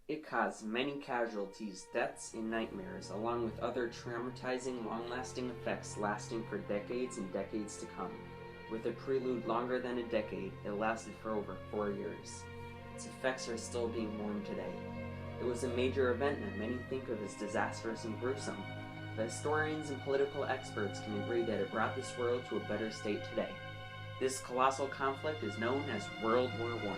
It caused many casualties, deaths, and nightmares, along with other traumatizing, long-lasting effects lasting for decades and decades to come. With a prelude longer than a decade, it lasted for over 4 years. Its effects are still being mourned today. It was a major event that many think of as disastrous and gruesome, but historians and political experts can agree that it brought this world to a better state today. This colossal conflict is known as World War I.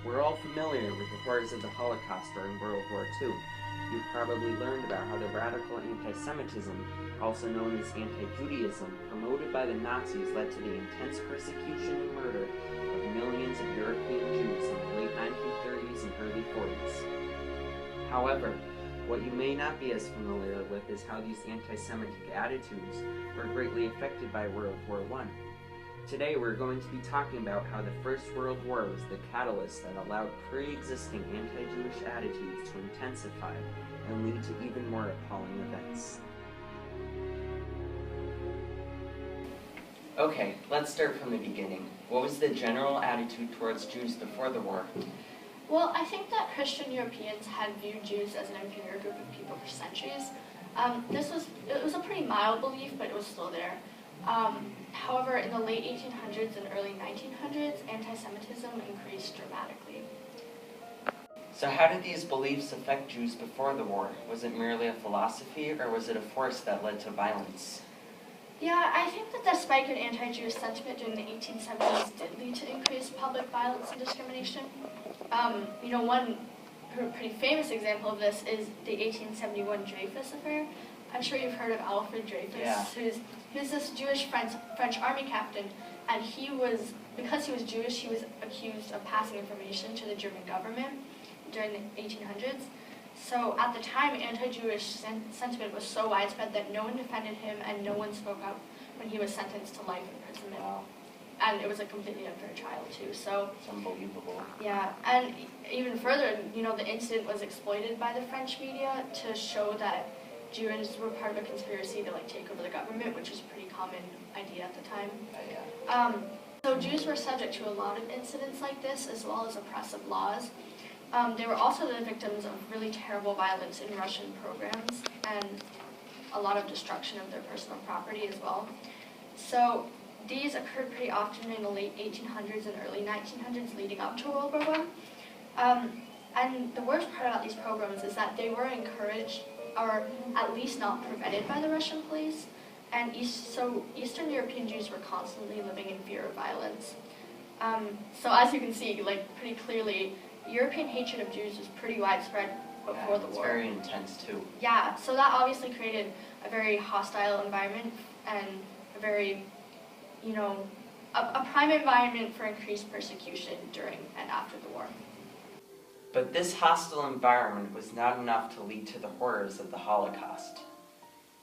We're all familiar with the horrors of the Holocaust during World War II. You've probably learned about how the radical anti-Semitism, also known as anti-Judaism, promoted by the Nazis led to the intense persecution and murder of millions of European Jews in the late 1930s and early 40s. However, what you may not be as familiar with is how these anti-Semitic attitudes were greatly affected by World War I. Today we're going to be talking about how the First World War was the catalyst that allowed pre-existing anti-Jewish attitudes to intensify and lead to even more appalling events. Okay, let's start from the beginning. What was the general attitude towards Jews before the war? Well, I think that Christian Europeans had viewed Jews as an inferior group of people for centuries. It was a pretty mild belief, but it was still there. However, in the late 1800s and early 1900s, anti-Semitism increased dramatically. So how did these beliefs affect Jews before the war? Was it merely a philosophy, or was it a force that led to violence? Yeah, I think that the spike in anti-Jewish sentiment during the 1870s did lead to increased public violence and discrimination. One pretty famous example of this is the 1871 Dreyfus Affair. I'm sure you've heard of Alfred Dreyfus, who's this Jewish French army captain, and because he was Jewish, he was accused of passing information to the German government during the 1800s. So at the time, anti-Jewish sentiment was so widespread that no one defended him and no one spoke up when he was sentenced to life imprisonment. Wow. And it was a completely unfair trial too. So it's unbelievable. Yeah, and even further, the incident was exploited by the French media to show that Jews were part of a conspiracy to take over the government, which was a pretty common idea at the time. So Jews were subject to a lot of incidents like this, as well as oppressive laws. They were also the victims of really terrible violence in Russian programs and a lot of destruction of their personal property as well. So these occurred pretty often in the late 1800s and early 1900s leading up to World War I. And the worst part about these pogroms is that they were encouraged, or at least not prevented, by the Russian police. And so Eastern European Jews were constantly living in fear of violence. So as you can see, pretty clearly, European hatred of Jews was pretty widespread before the war. It's very intense too. Yeah, so that obviously created a very hostile environment and a very, a prime environment for increased persecution during and after the war. But this hostile environment was not enough to lead to the horrors of the Holocaust.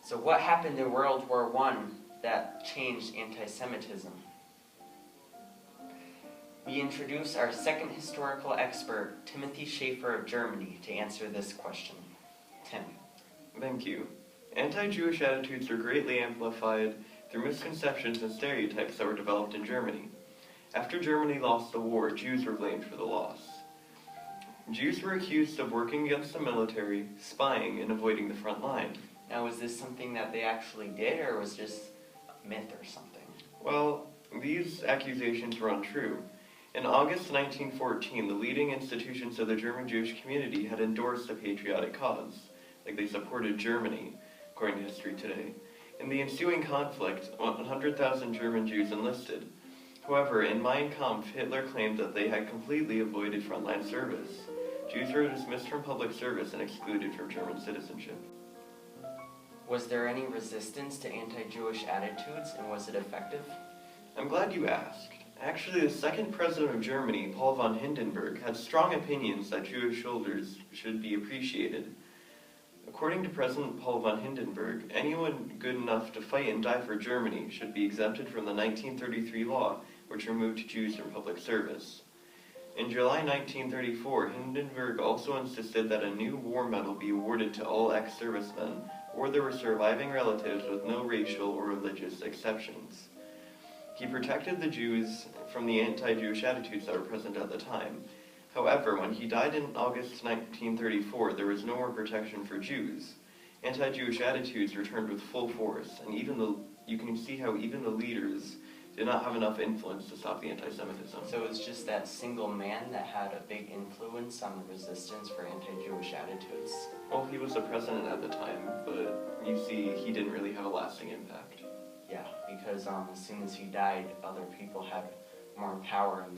So what happened in World War I that changed anti-Semitism? We introduce our second historical expert, Timothy Schaefer of Germany, to answer this question. Tim. Thank you. Anti-Jewish attitudes were greatly amplified through misconceptions and stereotypes that were developed in Germany. After Germany lost the war, Jews were blamed for the loss. Jews were accused of working against the military, spying, and avoiding the front line. Now, was this something that they actually did, or was it just a myth or something? Well, these accusations were untrue. In August 1914, the leading institutions of the German Jewish community had endorsed a patriotic cause, they supported Germany, according to History Today. In the ensuing conflict, 100,000 German Jews enlisted. However, in Mein Kampf, Hitler claimed that they had completely avoided frontline service. Jews were dismissed from public service and excluded from German citizenship. Was there any resistance to anti-Jewish attitudes, and was it effective? I'm glad you asked. Actually, the second president of Germany, Paul von Hindenburg, had strong opinions that Jewish soldiers should be appreciated. According to President Paul von Hindenburg, anyone good enough to fight and die for Germany should be exempted from the 1933 law, which removed Jews from public service. In July 1934, Hindenburg also insisted that a new war medal be awarded to all ex-servicemen or their surviving relatives with no racial or religious exceptions. He protected the Jews from the anti-Jewish attitudes that were present at the time. However, when he died in August 1934, there was no more protection for Jews. Anti-Jewish attitudes returned with full force, and you can see how even the leaders did not have enough influence to stop the anti-Semitism. So it was just that single man that had a big influence on the resistance for anti-Jewish attitudes? Well, he was the president at the time, but you see, he didn't really have a lasting impact. Yeah, because as soon as he died, other people had more power, and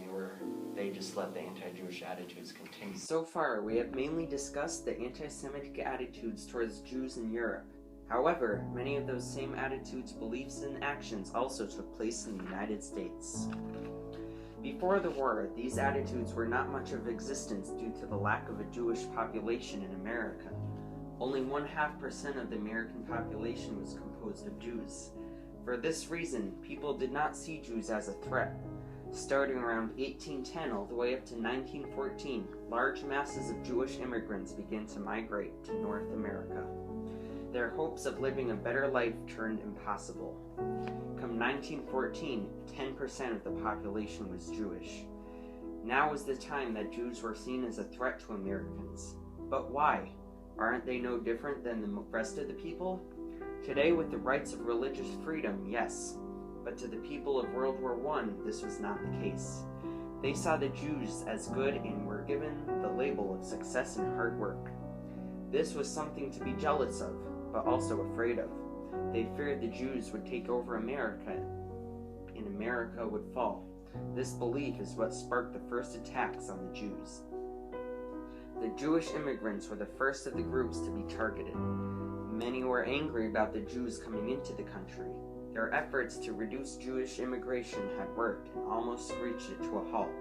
they just let the anti-Jewish attitudes continue. So far, we have mainly discussed the anti-Semitic attitudes towards Jews in Europe. However, many of those same attitudes, beliefs, and actions also took place in the United States. Before the war, these attitudes were not much of existence due to the lack of a Jewish population in America. Only 0.5% of the American population was composed of Jews. For this reason, people did not see Jews as a threat. Starting around 1810 all the way up to 1914, large masses of Jewish immigrants began to migrate to North America. Their hopes of living a better life turned impossible. Come 1914, 10% of the population was Jewish. Now was the time that Jews were seen as a threat to Americans. But why? Aren't they no different than the rest of the people? Today, with the rights of religious freedom, yes. But to the people of World War I, this was not the case. They saw the Jews as good and were given the label of success and hard work. This was something to be jealous of, but also afraid of. They feared the Jews would take over America, and America would fall. This belief is what sparked the first attacks on the Jews. The Jewish immigrants were the first of the groups to be targeted. Many were angry about the Jews coming into the country. Their efforts to reduce Jewish immigration had worked and almost screeched it to a halt.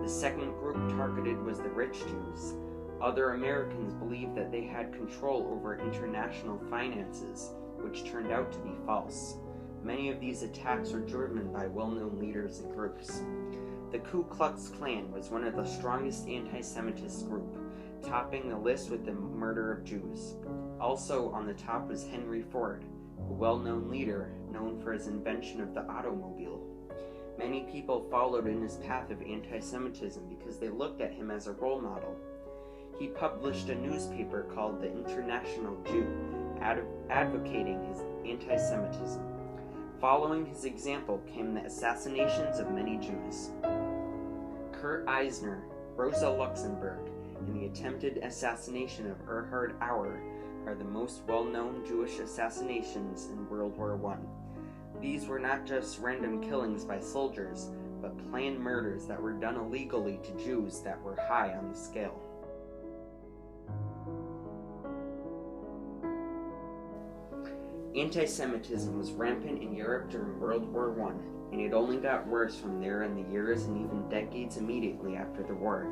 The second group targeted was the rich Jews. Other Americans believed that they had control over international finances, which turned out to be false. Many of these attacks were driven by well-known leaders and groups. The Ku Klux Klan was one of the strongest anti-Semitist group, topping the list with the murder of Jews. Also on the top was Henry Ford, a well-known leader known for his invention of the automobile. Many people followed in his path of anti-Semitism because they looked at him as a role model. He published a newspaper called the International Jew, advocating his anti-Semitism. Following his example came the assassinations of many Jews. Kurt Eisner, Rosa Luxemburg, and the attempted assassination of Erhard Auer are the most well-known Jewish assassinations in World War I. These were not just random killings by soldiers, but planned murders that were done illegally to Jews that were high on the scale. Anti-Semitism was rampant in Europe during World War I, and it only got worse from there in the years and even decades immediately after the war.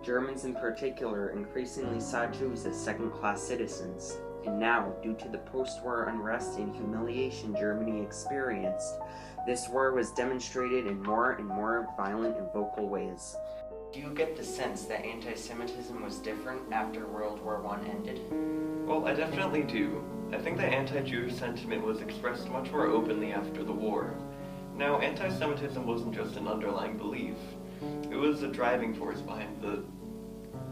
Germans in particular increasingly saw Jews as second-class citizens, and now, due to the post-war unrest and humiliation Germany experienced, this war was demonstrated in more and more violent and vocal ways. Do you get the sense that anti-Semitism was different after World War I ended? Well, I definitely do. I think that anti-Jewish sentiment was expressed much more openly after the war. Now, anti-Semitism wasn't just an underlying belief. It was a driving force behind the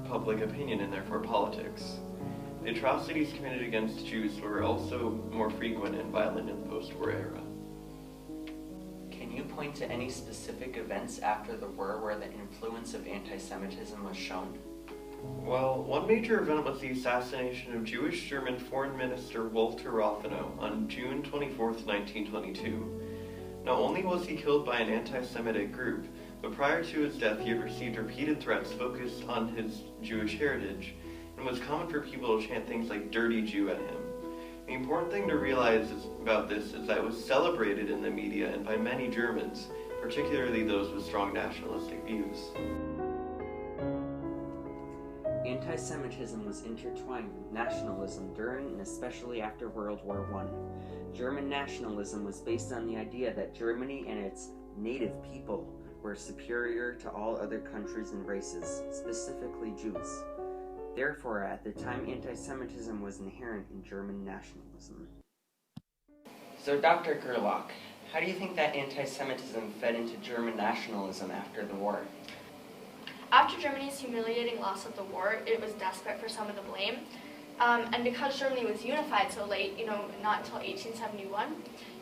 public opinion and therefore politics. The atrocities committed against Jews were also more frequent and violent in the post-war era. Can you point to any specific events after the war where the influence of anti-Semitism was shown? Well, one major event was the assassination of Jewish German Foreign Minister Walter Rothenau on June 24, 1922. Not only was he killed by an anti-Semitic group, but prior to his death he had received repeated threats focused on his Jewish heritage, and it was common for people to chant things like "dirty Jew" at him. The important thing to realize about this is that it was celebrated in the media and by many Germans, particularly those with strong nationalistic views. Anti-Semitism was intertwined with nationalism during and especially after World War I. German nationalism was based on the idea that Germany and its native people were superior to all other countries and races, specifically Jews. Therefore, at the time, anti-Semitism was inherent in German nationalism. So, Dr. Gerlach, how do you think that anti-Semitism fed into German nationalism after the war? After Germany's humiliating loss of the war, it was desperate for some of the blame. And because Germany was unified so late, not until 1871,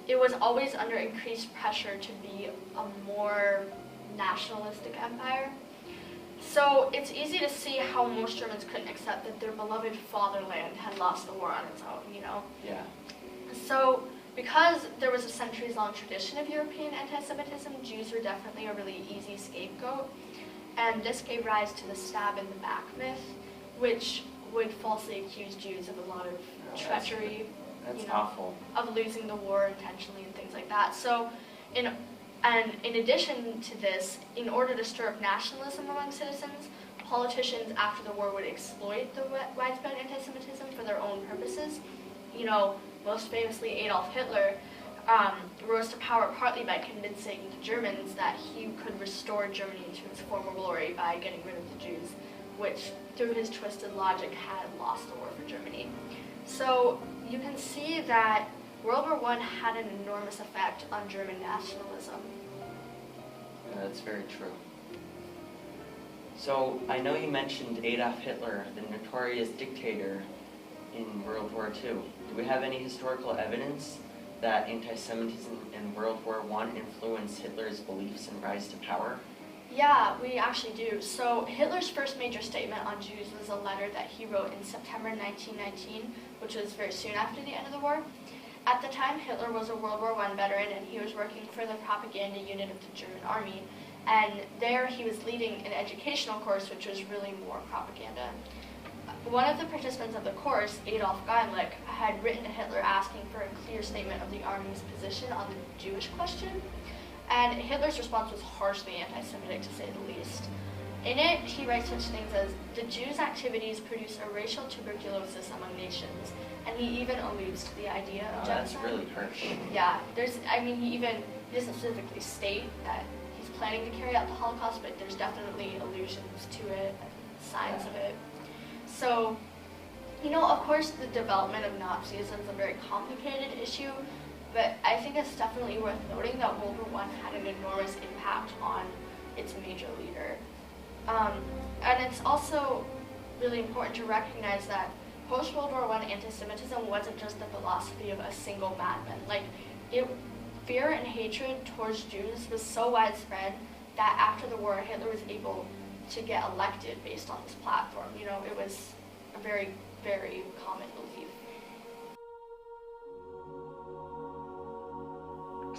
it was always under increased pressure to be a more nationalistic empire. So it's easy to see how most Germans couldn't accept that their beloved fatherland had lost the war on its own, Yeah. So because there was a centuries-long tradition of European anti-Semitism, Jews were definitely a really easy scapegoat. And this gave rise to the stab in the back myth, which would falsely accuse Jews of a lot of treachery, That's awful. of losing the war intentionally and things like that. So, in addition to this, in order to stir up nationalism among citizens, politicians after the war would exploit the widespread anti-Semitism for their own purposes. Most famously Adolf Hitler rose to power partly by convincing the Germans that he could restore Germany to its former glory by getting rid of the Jews, which, through his twisted logic, had lost the war for Germany. So you can see that World War I had an enormous effect on German nationalism. Yeah, that's very true. So I know you mentioned Adolf Hitler, the notorious dictator in World War II. Do we have any historical evidence that anti-Semitism in World War I influenced Hitler's beliefs and rise to power? Yeah, we actually do. So Hitler's first major statement on Jews was a letter that he wrote in September 1919, which was very soon after the end of the war. At the time, Hitler was a World War I veteran, and he was working for the propaganda unit of the German army. And there he was leading an educational course, which was really more propaganda. One of the participants of the course, Adolf Geinlich, had written to Hitler asking for a clear statement of the army's position on the Jewish question, and Hitler's response was harshly anti-Semitic, to say the least. In it, he writes such things as, "The Jews' activities produce a racial tuberculosis among nations," and he even alludes to the idea of genocide. That's really harsh. Yeah, he doesn't specifically state that he's planning to carry out the Holocaust, but there's definitely allusions to it, signs of it. So, of course the development of Nazism is a very complicated issue, but I think it's definitely worth noting that World War I had an enormous impact on its major leader. And it's also really important to recognize that post-World War I anti-Semitism wasn't just the philosophy of a single madman. Fear and hatred towards Jews was so widespread that after the war, Hitler was able to get elected based on this platform. It was a very, very common belief.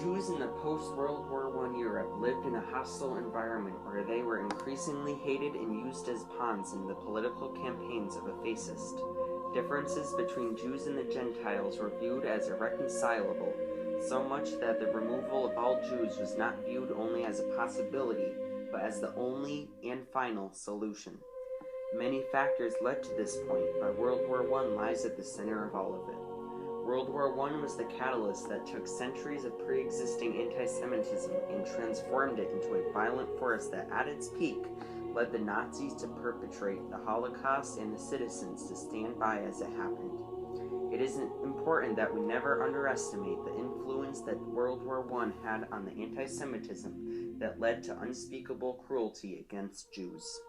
Jews in the post-World War I Europe lived in a hostile environment where they were increasingly hated and used as pawns in the political campaigns of a fascist. Differences between Jews and the Gentiles were viewed as irreconcilable, so much that the removal of all Jews was not viewed only as a possibility, but as the only and final solution. Many factors led to this point, but World War I lies at the center of all of it. World War I was the catalyst that took centuries of pre-existing anti-Semitism and transformed it into a violent force that, at its peak, led the Nazis to perpetrate the Holocaust and the citizens to stand by as it happened. It is important that we never underestimate the influence that World War I had on the anti-Semitism that led to unspeakable cruelty against Jews.